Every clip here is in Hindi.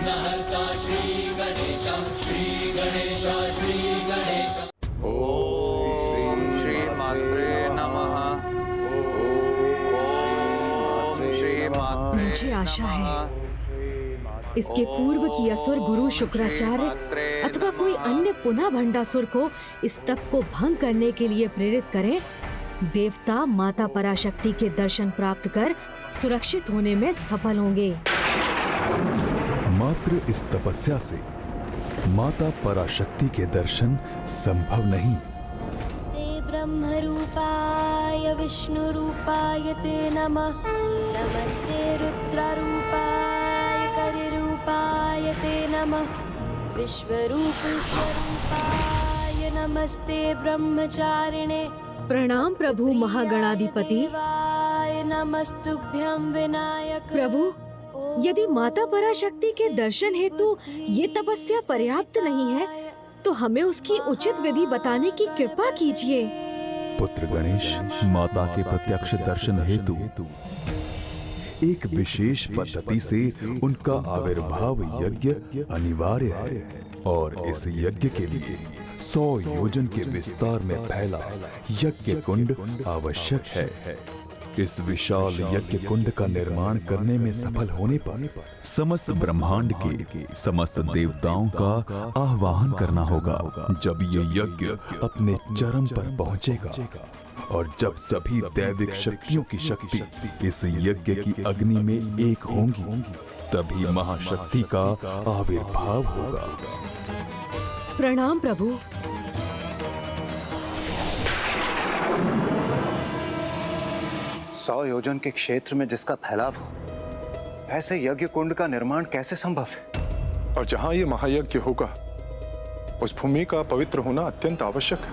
विघ्नहर्ता श्री गणेश, श्री गणेश, श्री गणेश। ओम श्री मात्रे नमः। ओम श्री मात्रे। मुझे आशा है इसके पूर्व की असुर गुरु शुक्राचार्य अथवा कोई अन्य पुनः भंडासुर को इस तप को भंग करने के लिए प्रेरित करें। देवता माता पराशक्ति के दर्शन प्राप्त कर सुरक्षित होने में सफल होंगे। मात्र इस तपस्या से माता पराशक्ति के दर्शन संभव नहीं। ब्रह्म रूपाय विष्णु रूपाय ते नमः। नमस्ते रुद्र रूपाय करि रूपाय ते नमः। विश्वरूप स्वरूपाय नमस्ते ब्रह्मचारिणे। प्रणाम प्रभु महागणाधिपति। नमस्तुभ्यं विनायक। प्रभु, यदि माता पराशक्ति के दर्शन हेतु ये तपस्या पर्याप्त नहीं है तो हमें उसकी उचित विधि बताने की कृपा कीजिए। पुत्र गणेश, माता के प्रत्यक्ष दर्शन हेतु एक विशेष पद्धति से उनका आविर्भाव यज्ञ अनिवार्य है और इस यज्ञ के लिए 100 योजन के विस्तार में फैला यज्ञ कुंड आवश्यक है। इस विशाल यज्ञ कुंड का निर्माण करने में सफल होने पर समस्त ब्रह्मांड के समस्त देवताओं का आह्वान करना होगा। जब ये यज्ञ अपने चरम पर पहुंचेगा और जब सभी दैविक शक्तियों की शक्ति इस यज्ञ की अग्नि में एक होंगी, तभी महाशक्ति का आविर्भाव होगा। प्रणाम प्रभु। 100 योजन के क्षेत्र में जिसका फैलाव हो, ऐसे यज्ञ कुंड का निर्माण कैसे संभव है? और जहां ये महायज्ञ होगा, उस भूमि का पवित्र होना अत्यंत आवश्यक है।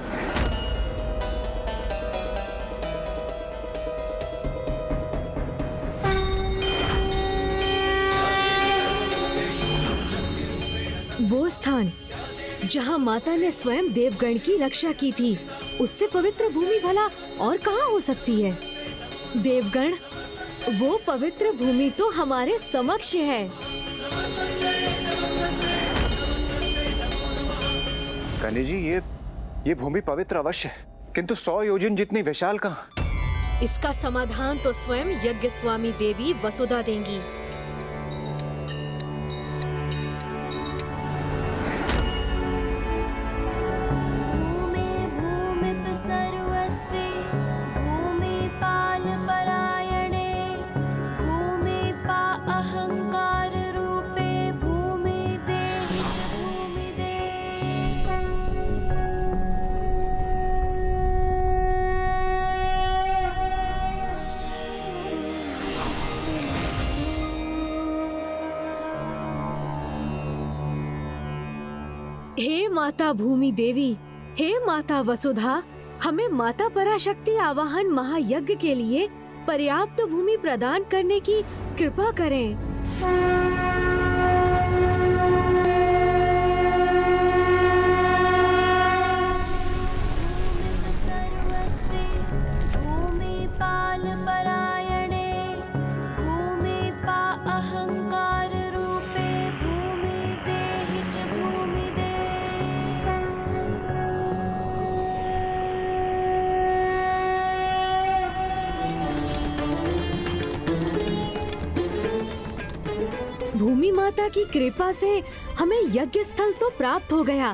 वो स्थान जहाँ माता ने स्वयं देवगण की रक्षा की थी, उससे पवित्र भूमि भला और कहाँ हो सकती है? देवगण, वो पवित्र भूमि तो हमारे समक्ष है। कन्या जी, ये भूमि पवित्र अवश्य है, किंतु 100 योजन जितनी विशाल कहाँ? इसका समाधान तो स्वयं यज्ञ स्वामी देवी वसुधा देंगी। हे माता भूमि देवी, हे माता वसुधा, हमें माता पराशक्ति आवाहन महायज्ञ के लिए पर्याप्त भूमि प्रदान करने की कृपा करें। भूमि माता की कृपा से हमें यज्ञ स्थल तो प्राप्त हो गया।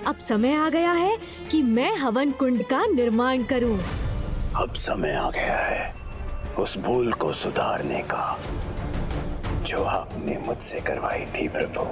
अब समय आ गया है कि मैं हवन कुंड का निर्माण करूं। अब समय आ गया है उस भूल को सुधारने का जो आपने मुझसे करवाई थी प्रभु।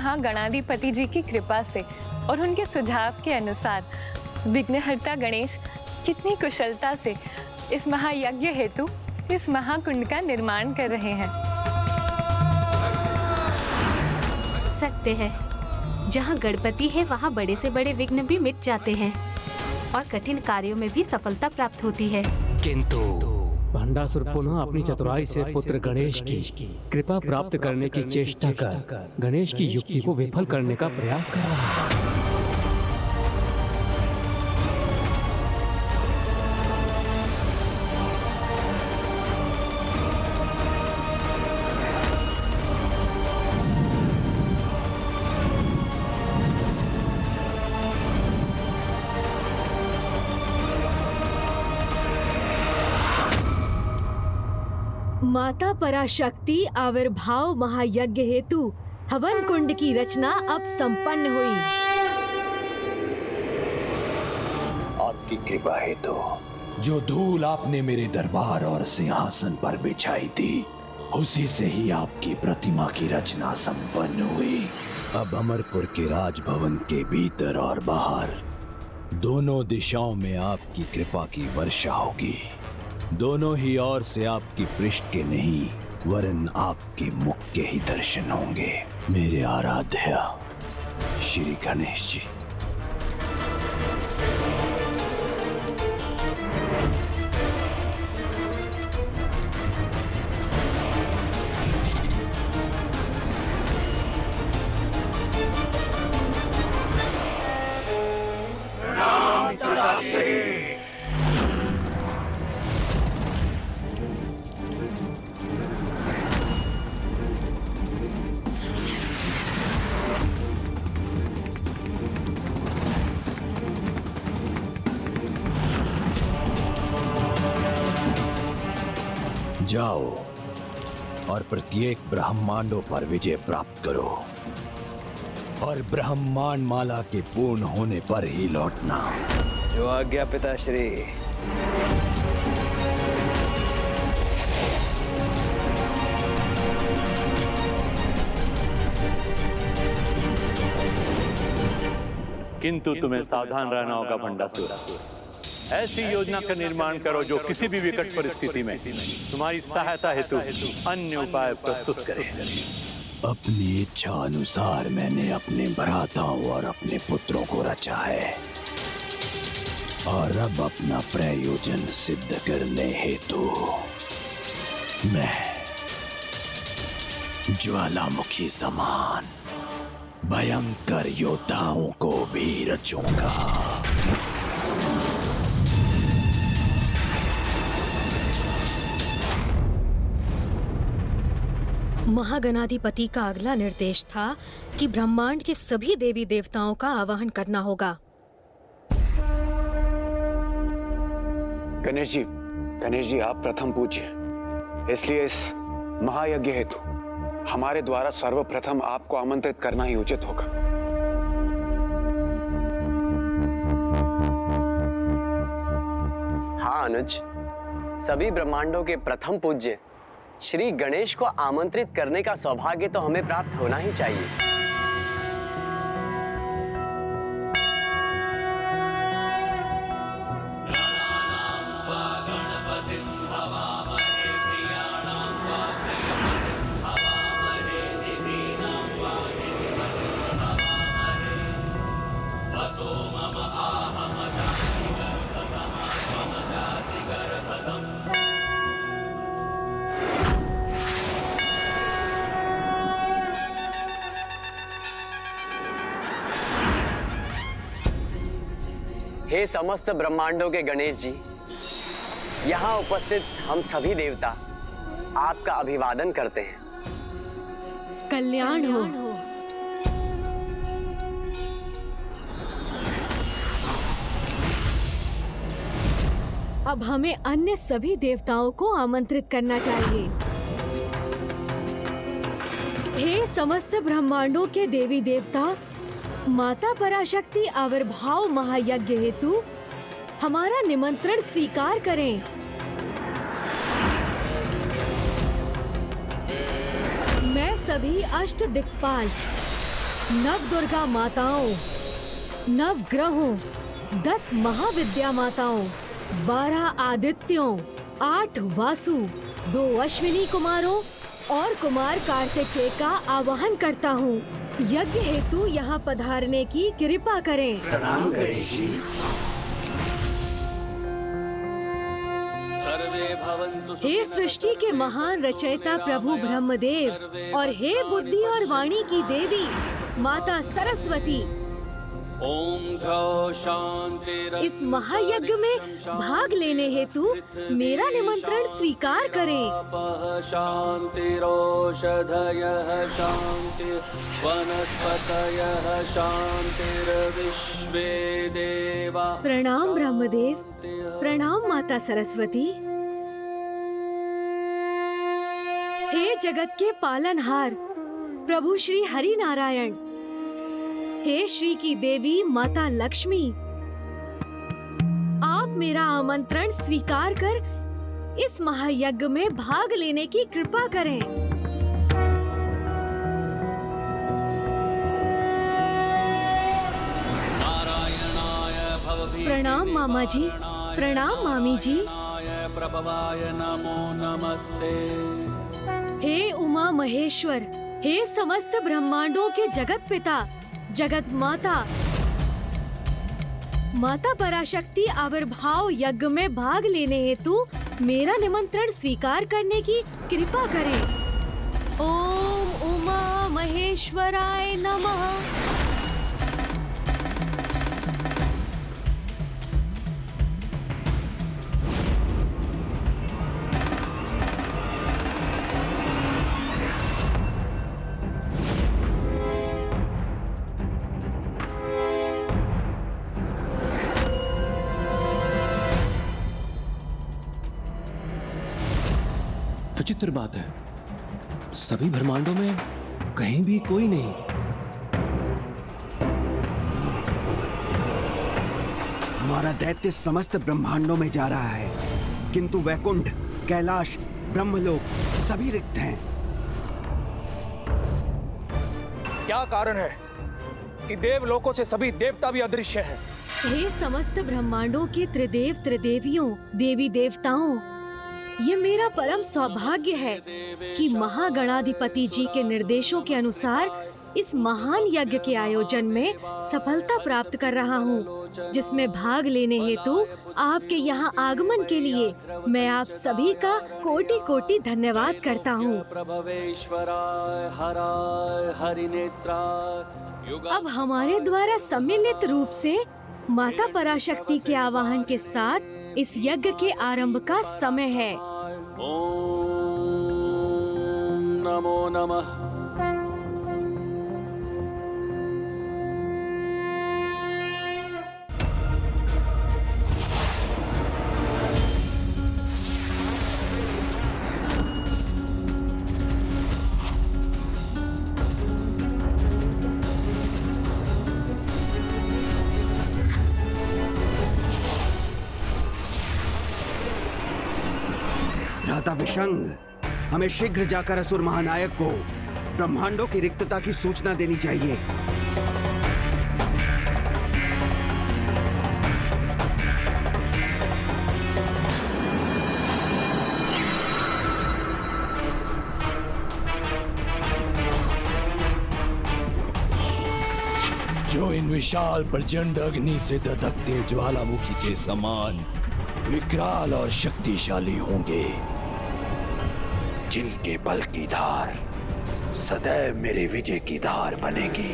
महागणाधिपति जी की कृपा से और उनके सुझाव के अनुसार विघ्नहर्ता गणेश कितनी कुशलता से इस महायज्ञ हेतु इस महाकुंड का निर्माण कर रहे हैं। सत्य है, जहाँ गणपति है वहाँ बड़े से बड़े विघ्न भी मिट जाते हैं और कठिन कार्यों में भी सफलता प्राप्त होती है। किंतु भंडासुर पुनः अपनी चतुराई से पुत्र गणेश की कृपा प्राप्त करने की चेष्टा कर गणेश की युक्ति को विफल करने का प्रयास कर रहा है। माता पराशक्ति आविर्भाव महायज्ञ हेतु हवन कुंड की रचना अब संपन्न हुई। आपकी कृपा है तो जो धूल आपने मेरे दरबार और सिंहासन पर बिछाई थी उसी से ही आपकी प्रतिमा की रचना संपन्न हुई। अब अमरपुर के राजभवन के भीतर और बाहर दोनों दिशाओं में आपकी कृपा की वर्षा होगी। दोनों ही ओर से आपकी पृष्ठ के नहीं वरन आपके मुख के ही दर्शन होंगे। मेरे आराध्य श्री गणेश जी। जाओ और प्रत्येक ब्रह्मांडों पर विजय प्राप्त करो और ब्रह्मांड माला के पूर्ण होने पर ही लौटना। जो आज्ञा पिताश्री। किंतु तुम्हें सावधान रहना होगा भंडासुर। ऐसी योजना का निर्माण करो जो किसी भी विकट परिस्थिति में तुम्हारी सहायता हेतु अन्य उपाय प्रस्तुत करे। अपनी इच्छा अनुसार मैंने अपने भ्राताओं और अपने पुत्रों को रचा है और अब अपना प्रयोजन सिद्ध करने हेतु मैं ज्वालामुखी समान भयंकर योद्धाओं को भी रचूंगा। महागणाधिपति का अगला निर्देश था कि ब्रह्मांड के सभी देवी देवताओं का आवाहन करना होगा। गणेश जी आप प्रथम पूज्य, इसलिए इस महायज्ञ हेतु हमारे द्वारा सर्वप्रथम आपको आमंत्रित करना ही उचित होगा। हाँ अनुज, सभी ब्रह्मांडों के प्रथम पूज्य श्री गणेश को आमंत्रित करने का सौभाग्य तो हमें प्राप्त होना ही चाहिए। हे समस्त ब्रह्मांडों के गणेश जी, यहाँ उपस्थित हम सभी देवता आपका अभिवादन करते हैं। कल्याण हो। अब हमें अन्य सभी देवताओं को आमंत्रित करना चाहिए। हे समस्त ब्रह्मांडों के देवी देवता, माता पराशक्ति आविर्भाव महायज्ञ हेतु हमारा निमंत्रण स्वीकार करें। मैं सभी अष्ट दिक्पाल नव दुर्गा माताओं, नव ग्रहों, 10 महाविद्या माताओं, 12 आदित्यों, 8 वासु, 2 अश्विनी कुमारों और कुमार कार्तिकेय का आवाहन करता हूँ। यज्ञ हेतु यहाँ पधारने की कृपा करें। प्रणाम गणेश जी। हे सृष्टि के महान रचयिता प्रभु ब्रह्मदेव और हे बुद्धि और वाणी की देवी माता सरस्वती, इस महायज्ञ में भाग लेने हेतु मेरा निमंत्रण स्वीकार करें। प्रणाम ब्रह्मदेव, प्रणाम माता सरस्वती। हे जगत के पालनहार प्रभु श्री हरि नारायण, हे श्री की देवी माता लक्ष्मी, आप मेरा आमंत्रण स्वीकार कर इस महायज्ञ में भाग लेने की कृपा करें। प्रणाम मामा जी, प्रणाम मामी जी। नमो नमस्ते। हे उमा महेश्वर, हे समस्त ब्रह्मांडों के जगत पिता, जगत माता, माता पराशक्ति आविर्भाव यज्ञ में भाग लेने हेतु मेरा निमंत्रण स्वीकार करने की कृपा करें। ओम उमा महेश्वराय नमः। विचित्र बात है, सभी ब्रह्मांडों में कहीं भी कोई नहीं। हमारा दैत्य समस्त ब्रह्मांडों में जा रहा है, किंतु वैकुंठ, कैलाश, ब्रह्मलोक सभी रिक्त हैं। क्या कारण है कि देवलोकों से सभी देवता भी अदृश्य हैं? हे समस्त ब्रह्मांडों के त्रिदेव त्रिदेवियों, देवी देवताओं, ये मेरा परम सौभाग्य है कि महागणाधिपति जी के निर्देशों के अनुसार इस महान यज्ञ के आयोजन में सफलता प्राप्त कर रहा हूँ, जिसमें भाग लेने हेतु आपके यहाँ आगमन के लिए मैं आप सभी का कोटि कोटि धन्यवाद करता हूँ। अब हमारे द्वारा सम्मिलित रूप से माता पराशक्ति के आवाहन के साथ इस यज्ञ के आरंभ का समय है। ओम नमो नमः। भ्राता विशंग, हमें शीघ्र जाकर असुर महानायक को ब्रह्मांडों की रिक्तता की सूचना देनी चाहिए। जो इन विशाल प्रचंड अग्नि से दधकते ज्वालामुखी के समान विकराल और शक्तिशाली होंगे, जिनके बल की धार सदैव मेरे विजय की धार बनेगी।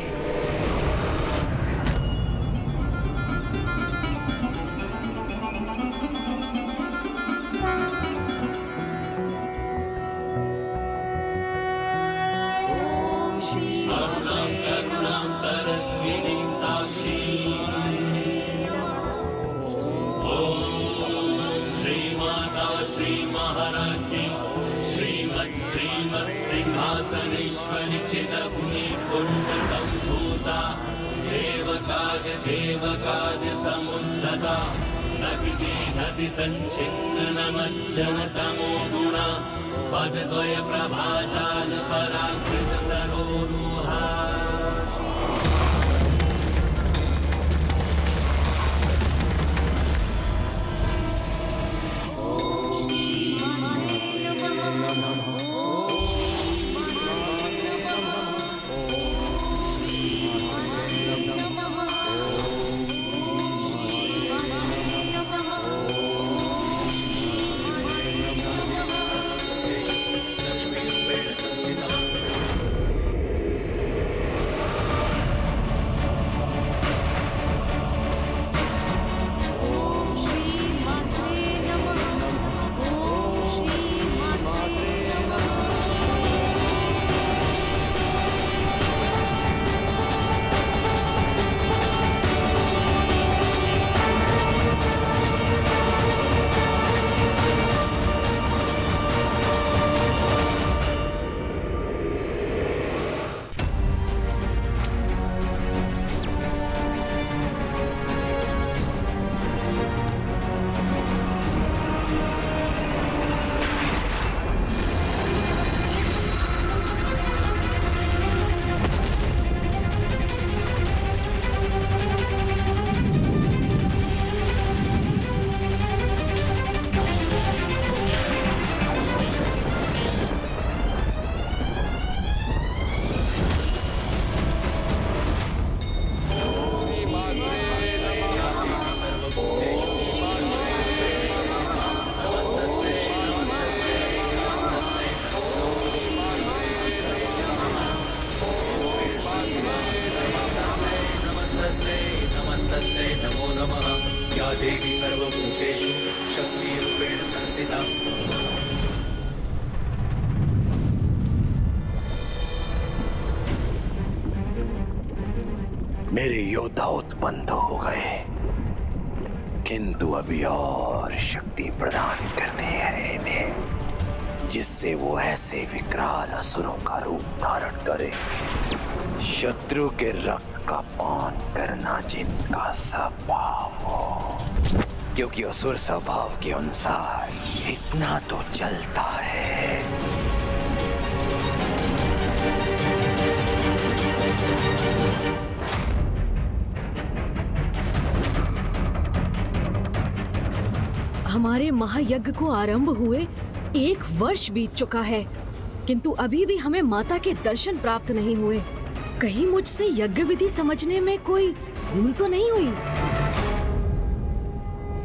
सिंहासनेश्वरि चिदग्नि कुंड संभूता देवकार्य समुद्धता नखिति संचिन्न मज्जन तमो गुणा पदद्वय प्रभाजाल पराकृत सरोरुहा। सर्वभूतेषु शक्तिरूपेण संस्थिता। मेरे योद्धा उत्पन्न तो हो गए, किंतु अभी और शक्ति प्रदान करनी है इन्हें, जिससे वो ऐसे विकराल असुरों का रूप धारण करे, शत्रु के रक्त का पान करना जिनका स्वभाव हो। क्योंकि असुर स्वभाव के अनुसार इतना तो चलता है। हमारे महायज्ञ को आरंभ हुए 1 वर्ष बीत चुका है, किंतु अभी भी हमें माता के दर्शन प्राप्त नहीं हुए। कहीं मुझसे यज्ञ विधि समझने में कोई भूल तो नहीं हुई?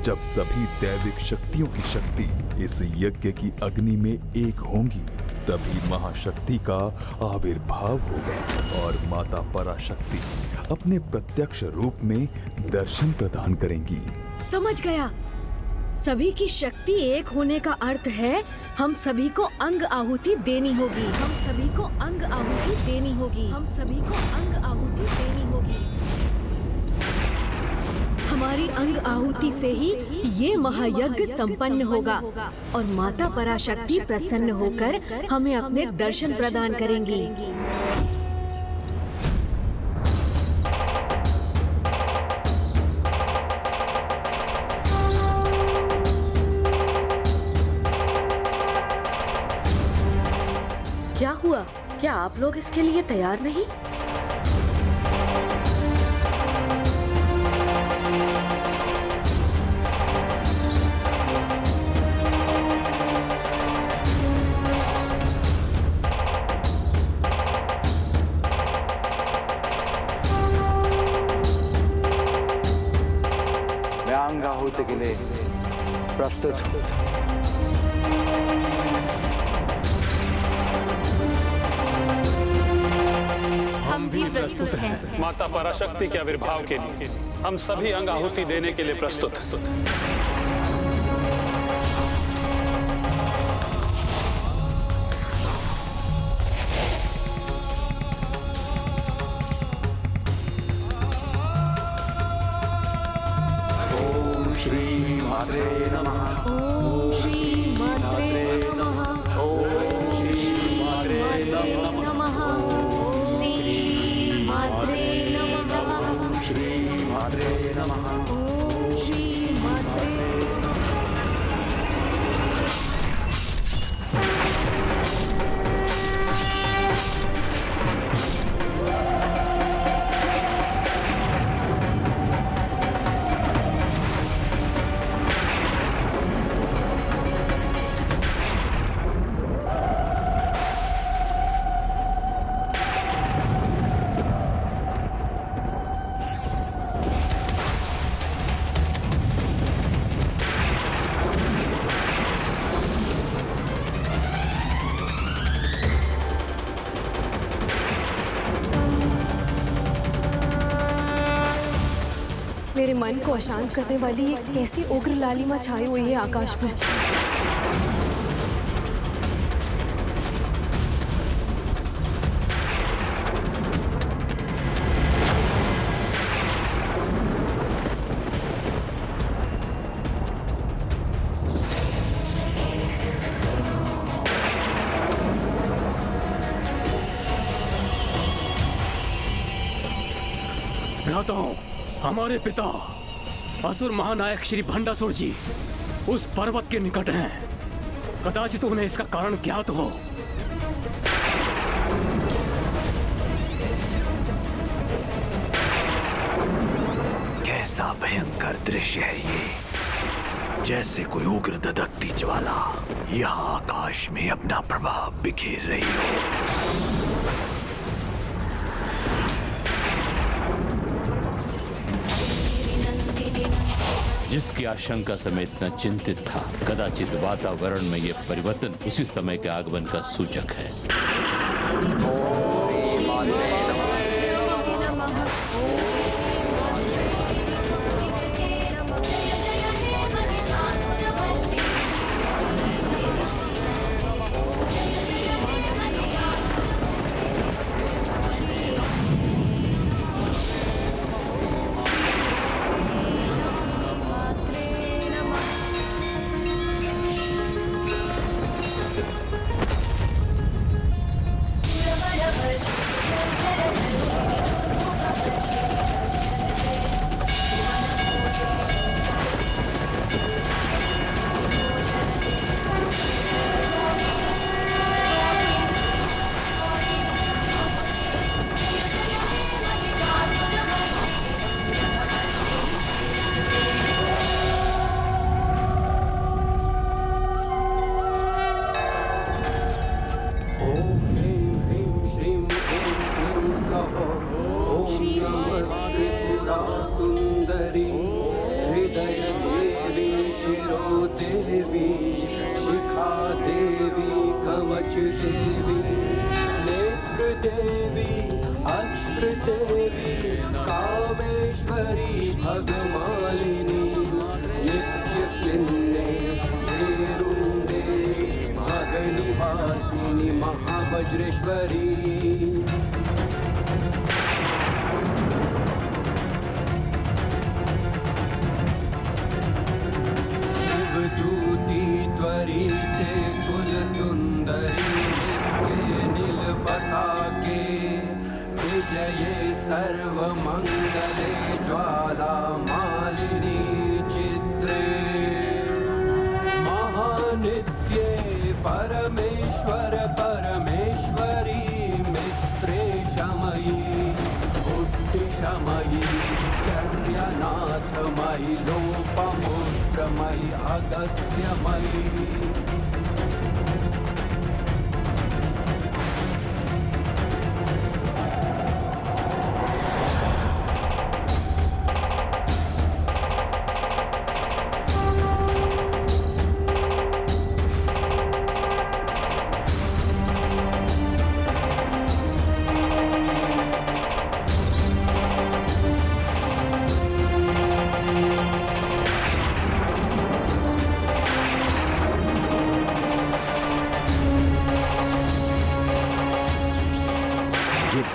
जब सभी दैविक शक्तियों की शक्ति इस यज्ञ की अग्नि में एक होंगी, तभी महाशक्ति का आविर्भाव होगा और माता पराशक्ति अपने प्रत्यक्ष रूप में दर्शन प्रदान करेंगी। समझ गया। सभी की शक्ति एक होने का अर्थ है हम सभी को अंग आहुति देनी होगी। हम सभी को अंग आहुति देनी होगी। हम सभी को अंग आहुति देनी होगी। हमारी अंग आहुति से ही ये महायज्ञ संपन्न होगा और माता पराशक्ति प्रसन्न होकर हमें अपने दर्शन प्रदान करेंगी। क्या हुआ? क्या आप लोग इसके लिए तैयार नहीं? मैं अंग आहुति के लिए प्रस्तुत हूँ। हम भी प्रस्तुत हैं। माता पराशक्ति के आविर्भाव के लिए हम सभी अंग आहुति देने के लिए प्रस्तुत हैं। ओम श्री मात्रे नमः। ओम श्री मात्रे नमः। ओम श्री मात्रे नमः। ओम श्री मात्रे नमः। ओम श्री मात्रे नमः। ओम श्री मात्रे मेरे मन को अशांत करने वाली एक कैसी उग्र लालिमा छाई हुई है आकाश में। भ्राताओं, हमारे पिता असुर महानायक श्री भंडासुर जी उस पर्वत के निकट हैं। कदाचित उन्हें इसका कारण ज्ञात हो। कैसा भयंकर दृश्य है ये, जैसे कोई उग्र दधकती ज्वाला यहाँ आकाश में अपना प्रभाव बिखेर रही हो। जिसकी आशंका से मैं इतना चिंतित था, कदाचित वातावरण में यह परिवर्तन उसी समय के आगमन का सूचक है। देवी नेत्र देवी अस्त्र देवी कामेश्वरी भगमालिनी नित्य क्लिन्ने भेरुंडे भगनिवासिनी महावज्रेश्वरी शिवदूती त्वरिते कुल सुंदरी नित्य नील पताके विजये सर्वमंगले ज्वाला मालिनी चित्रे महानित्ये परमेश्वर परमेश्वरी मित्रे शमयी उड्डिशमयी चर्यनाथमयी लोपमुद्रमयी अगस्त्यमयी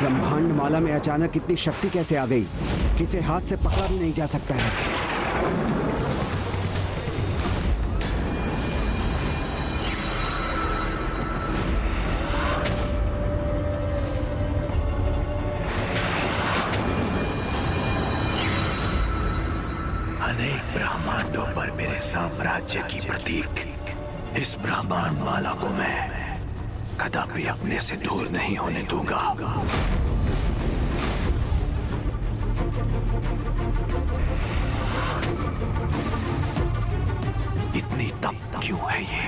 ब्रह्मांड माला में अचानक इतनी शक्ति कैसे आ गई? किसे हाथ से पकड़ा भी नहीं जा सकता है। अनेक ब्रह्मांडों पर मेरे साम्राज्य की प्रतीक इस ब्रह्मांड माला को मैं कदापि अपने से दूर नहीं होने दूंगा। इतनी तप क्यों है ये?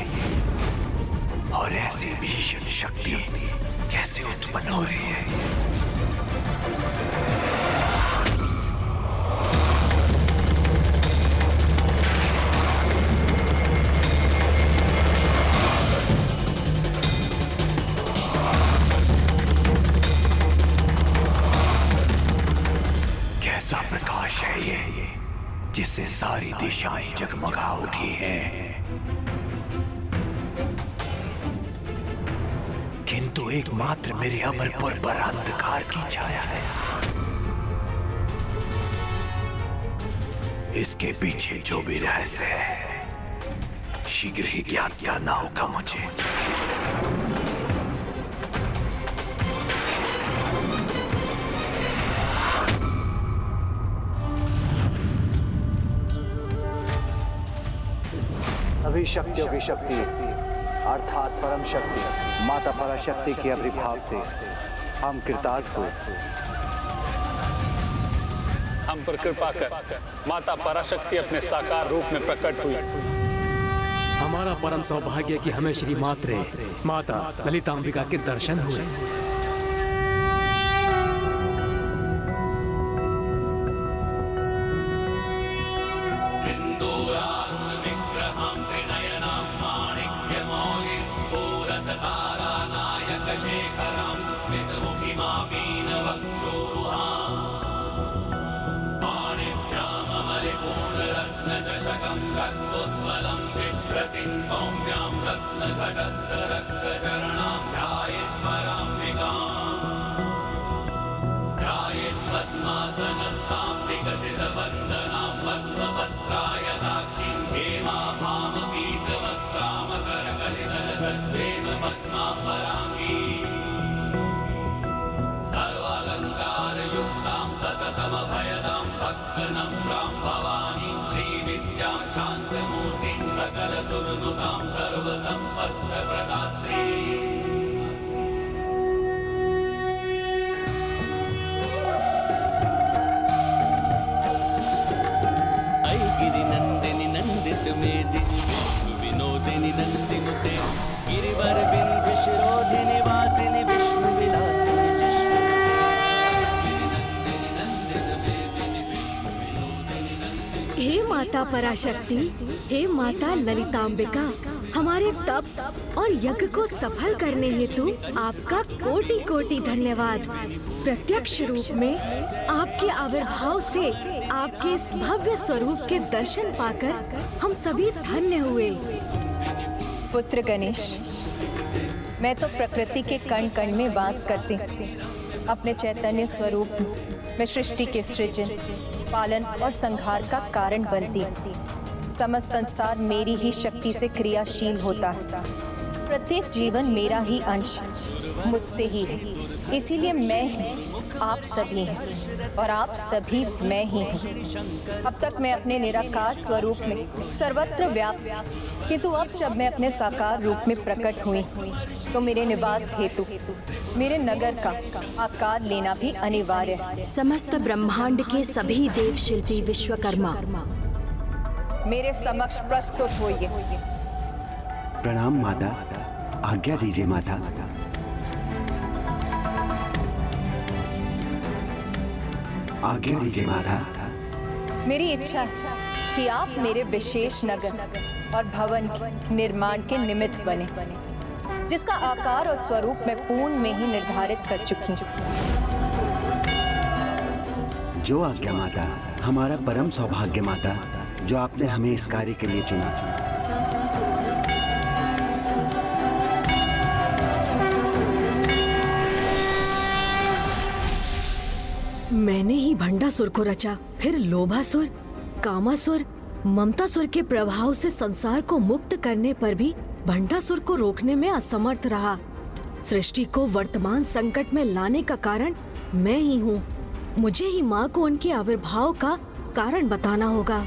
और ऐसी भीषण शक्ति कैसे उत्पन्न हो रही है? कैसा प्रकाश है ये जिससे सारी दिशाएं जगमगा उठी हैं। किंतु एकमात्र मेरे अमरपुर पर अंधकार की छाया है। इसके पीछे जो भी रहस्य है शीघ्र ही ज्ञात करना होगा मुझे। सभी शक्तियों की शक्ति अर्थात परम शक्ति माता पराशक्ति के आविर्भाव से हम कृतार्थ हुए। हम पर कृपा कर माता पराशक्ति अपने साकार रूप में प्रकट हुई। हमारा परम सौभाग्य कि हमें श्री माता ललितांबिका के दर्शन हुए। शेखरां स्मितमुखिमापीनवक्षोरुहां पाणिभ्याममलिपूर्णरत्नचषकं रक्तोत्पलं बिभ्रतिं सौम्यां रत्नघटस्थरक्तचरणां ध्यायेत्पद्मासनस्तां विकसितवन्दनां पद्मपत्रायताक्षीं हेमाभामपीतवस्त्रामकरकलितलसद्वेम पद्माम्बराङ्गी सर्वालङ्कारयुक्तां सततमभयदां भक्तनम्रां भवानीं श्रीविद्यां शान्तमूर्तिं सकलसुरनुतां सर्वसम्पत्प्रदात्रीं गिरिनंदिनी नंदित मेदिनी विश्व विनोदिनी नंदिनुते गिरिवर बिंद शिरोधिनी वासिनी विष्णु विलासिनी जिष्णु हे माता पराशक्ति, हे माता ललितांबिका, हमारे तप और यज्ञ को सफल करने हेतु आपका कोटि कोटि धन्यवाद। प्रत्यक्ष रूप में आपके आविर्भाव से आपके इस भव्य स्वरूप के दर्शन पाकर हम सभी धन्य हुए। पुत्र गणेश, मैं तो प्रकृति के कण कण में वास करती, अपने चैतन्य स्वरूप में सृष्टि के सृजन, पालन और संहार का कारण बनती। समस्त संसार मेरी ही शक्ति से क्रियाशील होता है। प्रत्येक जीवन मेरा ही अंश मुझसे ही है, इसीलिए मैं ही आप सभी हैं और आप सभी मैं ही हूँ। अब तक मैं अपने निराकार स्वरूप में सर्वत्र व्याप्त, किंतु अब जब मैं अपने साकार रूप में प्रकट हुई तो मेरे निवास हेतु मेरे नगर का आकार लेना भी अनिवार्य है। समस्त ब्रह्मांड के सभी देव शिल्पी विश्वकर्मा मेरे समक्ष प्रस्तुत होइए। प्रणाम माता, आज्ञा दीजिए माता। आज्ञा दीजिए माता। मेरी इच्छा है कि आप मेरे विशेष नगर और भवन के निर्माण के निमित्त बने, जिसका आकार और स्वरूप मैं पूर्ण में ही निर्धारित कर चुकी हूँ। जो आज्ञा माता, हमारा परम सौभाग्य माता, जो आपने हमें इस कार्य के लिए चुना। मैंने ही भंडासुर को रचा, फिर लोभासुर, कामासुर, ममतासुर के प्रभाव से संसार को मुक्त करने पर भी भंडासुर को रोकने में असमर्थ रहा। सृष्टि को वर्तमान संकट में लाने का कारण मैं ही हूँ। मुझे ही माँ को उनके आविर्भाव का कारण बताना होगा।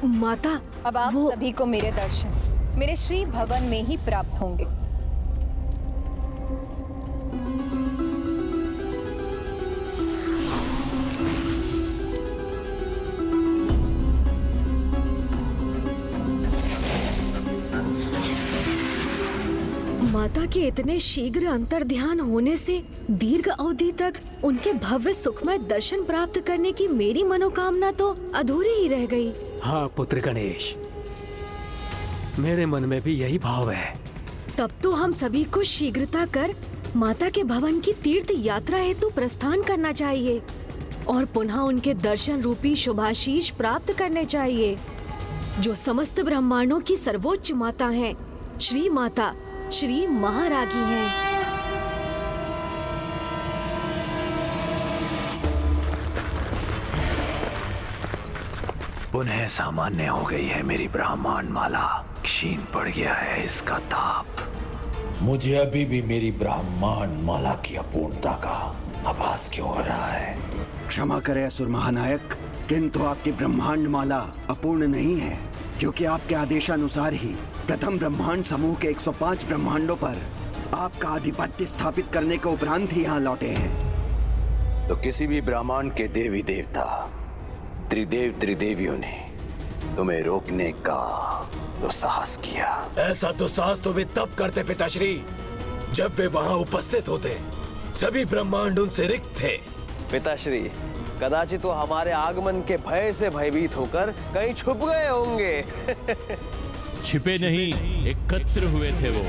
माता, अब आप सभी को मेरे दर्शन मेरे श्री भवन में ही प्राप्त होंगे। माता के इतने शीघ्र अंतर्ध्यान होने से दीर्घ अवधि तक उनके भव्य सुखमय दर्शन प्राप्त करने की मेरी मनोकामना तो अधूरी ही रह गई। हाँ पुत्र गणेश, मेरे मन में भी यही भाव है। तब तो हम सभी को शीघ्रता कर माता के भवन की तीर्थ यात्रा हेतु प्रस्थान करना चाहिए और पुनः उनके दर्शन रूपी शुभाशीष प्राप्त करने चाहिए, जो समस्त ब्रह्मांडों की सर्वोच्च माता हैं, श्री माता, श्री महारागी हैं। पुनः सामान्य हो गई है मेरी ब्राह्मण माला, क्षीण पड़ गया है इसका ताप। मुझे अभी भी मेरी ब्राह्मण माला की अपूर्णता का आभास क्यों हो रहा है? क्षमा करें असुर महानायक, किंतु आपकी ब्रह्मांड माला अपूर्ण नहीं है, क्योंकि आपके आदेशानुसार ही प्रथम ब्रह्मांड समूह के 105 ब्रह्मांडों पर आपका आधिपत्य स्थापित करने के उपरांत ही यहाँ लौटे हैं। तो किसी भी ब्रह्मांड के देवी देवता, त्रिदेव त्रिदेवियों ने तुम्हें रोकने का दुस्साहस किया। ऐसा दुस्साहस तो वे तब करते पिताश्री जब वे वहाँ उपस्थित होते। सभी ब्रह्मांड उनसे रिक्त थे। पिताश्री, कदाचित तो हमारे आगमन के भय से भयभीत होकर कहीं छुप गए होंगे। छिपे नहीं, एकत्र हुए थे वो,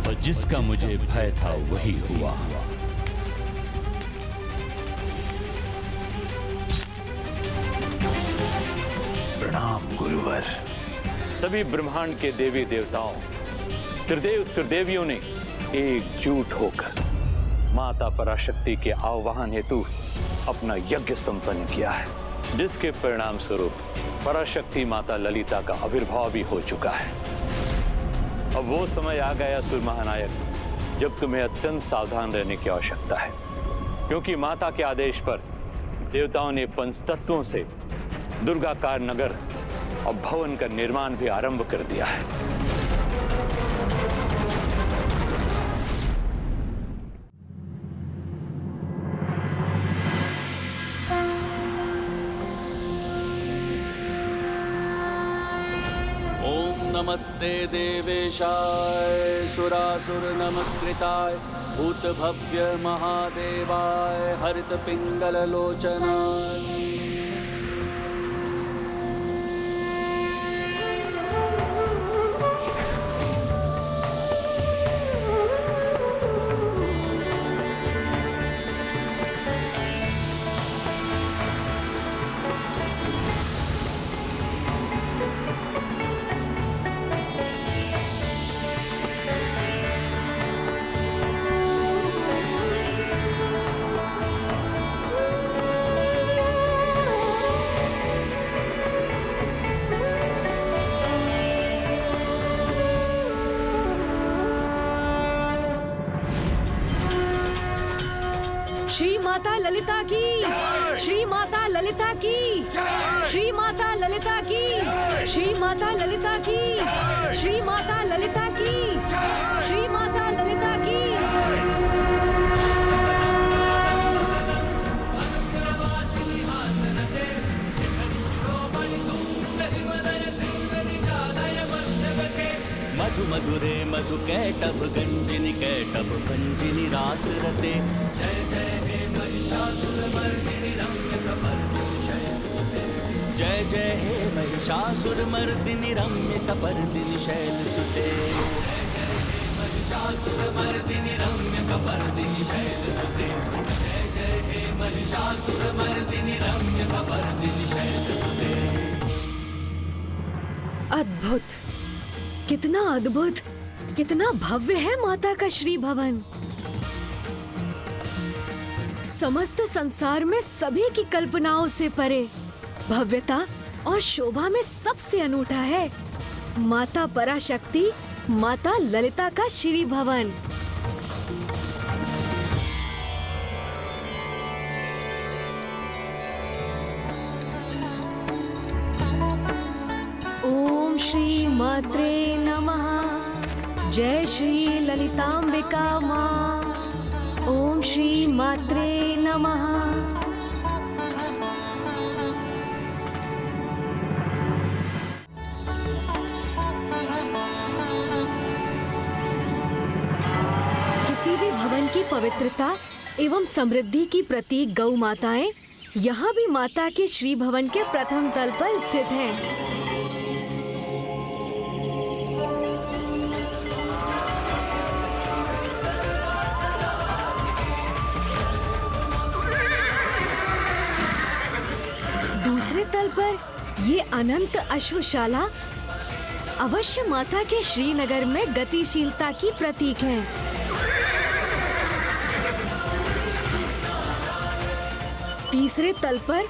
और जिसका मुझे भय था वही हुआ। प्रणाम गुरुवर। सभी ब्रह्मांड के देवी देवताओं, त्रिदेव त्रिदेवियों ने एकजुट होकर माता पराशक्ति के आह्वान हेतु अपना यज्ञ संपन्न किया है, जिसके परिणाम स्वरूप पराशक्ति माता ललिता का आविर्भाव भी हो चुका है। अब वो समय आ गया असुर महानायक, जब तुम्हें अत्यंत सावधान रहने की आवश्यकता है, क्योंकि माता के आदेश पर देवताओं ने पंचतत्वों से दुर्गाकार नगर और भवन का निर्माण भी आरंभ कर दिया है। नमस्ते देवेशाय सुरासुर नमस्कृताय भूत भव्य महादेवाय हरित पिंगल लोचनाय। माता ललिता की, श्री माता ललिता की, श्री माता ललिता की, श्री माता ललिता की, श्री माता ललिता की, श्री माता ललिता की। मधु मधुरे मधु कैटभ गंजिनी कैटभ भंजिनी रास रते। जय जय हे महिषासुरमर्दिनी रम्य कपर्दिनी शैलसुते। जय जय हे महिषासुरमर्दिनी रम्य कपर्दिनी शैलसुते। जय जय हे महिषासुरमर्दिनी रम्य कपर्दिनी शैलसुते। जय जय हे महिषासुरमर्दिनी रम्य कपर्दिनी शैलसुते। अद्भुत, कितना अद्भुत, कितना भव्य है माता का श्री भवन। समस्त संसार में सभी की कल्पनाओं से परे, भव्यता और शोभा में सबसे अनूठा है माता पराशक्ति, माता ललिता का श्री भवन। ओम श्री मात्रे नमः। जय श्री ललितांबिका मां। ओम श्री मात्रे नमः। किसी भी भवन की पवित्रता एवं समृद्धि की प्रतीक गौ माताएं यहाँ भी माता के श्री भवन के प्रथम तल पर स्थित हैं। दूसरे तल पर ये अनंत अश्वशाला अवश्य माता के श्रीनगर में गतिशीलता की प्रतीक है। तीसरे तल पर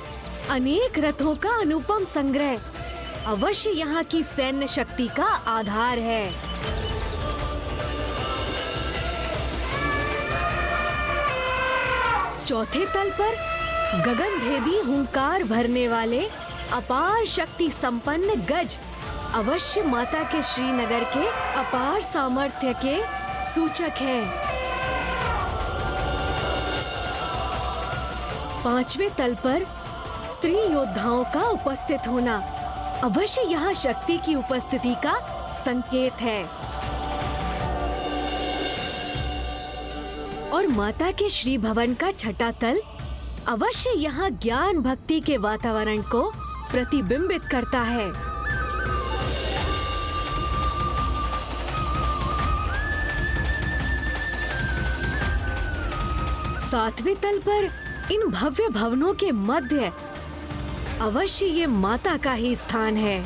अनेक रथों का अनुपम संग्रह अवश्य यहाँ की सैन्य शक्ति का आधार है। चौथे तल पर गगनभेदी हुंकार भरने वाले अपार शक्ति संपन्न गज अवश्य माता के श्रीनगर के अपार सामर्थ्य के सूचक है। पांचवें तल पर स्त्री योद्धाओं का उपस्थित होना अवश्य यहाँ शक्ति की उपस्थिति का संकेत है। और माता के श्री भवन का छठा तल अवश्य यहाँ ज्ञान भक्ति के वातावरण को प्रतिबिंबित करता है। सातवें तल पर इन भव्य भवनों के मध्य अवश्य ये माता का ही स्थान है।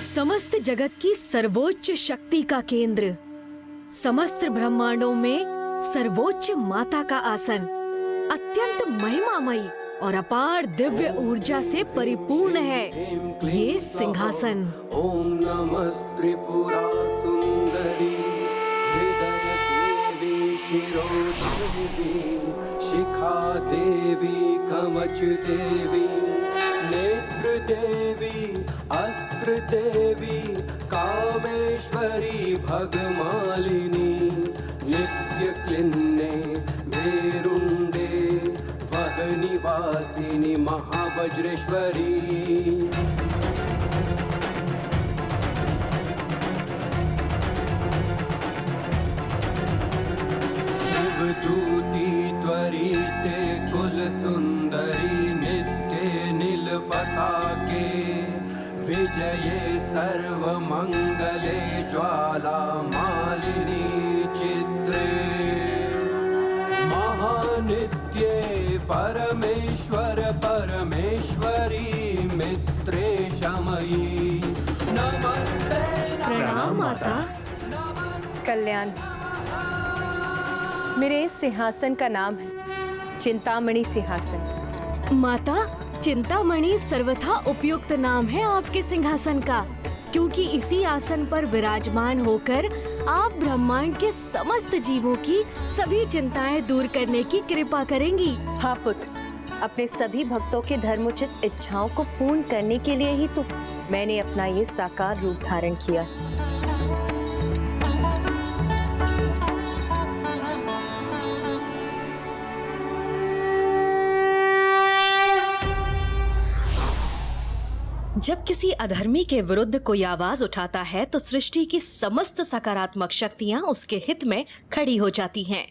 समस्त जगत की सर्वोच्च शक्ति का केंद्र, समस्त ब्रह्मांडों में सर्वोच्च माता का आसन अत्यंत महिमामयी और अपार दिव्य ऊर्जा से परिपूर्ण है ये सिंहासन। ओम नमः त्रिपुरा सुंदरी हृदय देवी शिरोदेवी शिखा देवी कवच देवी नेत्र देवी अस्त्र देवी कामेश्वरी भगमालिनी नित्य क्लिन्ने भेरुंडे वह निवासिनी महावज्रेश्वरी। शिवदूती त्वरिते कुल सुंदरी नित्य नील पताके विजये सर्वमंगले ज्वाला मालिनी चित्रे महानित्ये पर सुंदरी मित्रे शमयी नमस्ते प्रणाम माता। कल्याण। मेरे इस सिंहासन का नाम है चिंतामणि सिंहासन। माता, चिंतामणि सर्वथा उपयुक्त नाम है आपके सिंहासन का, क्योंकि इसी आसन पर विराजमान होकर आप ब्रह्मांड के समस्त जीवों की सभी चिंताएं दूर करने की कृपा करेंगी। हाँ पुत्र, अपने सभी भक्तों के धर्मोचित इच्छाओं को पूर्ण करने के लिए ही तो मैंने अपना ये साकार रूप धारण किया। जब किसी अधर्मी के विरुद्ध कोई आवाज उठाता है तो सृष्टि की समस्त सकारात्मक शक्तियां उसके हित में खड़ी हो जाती हैं।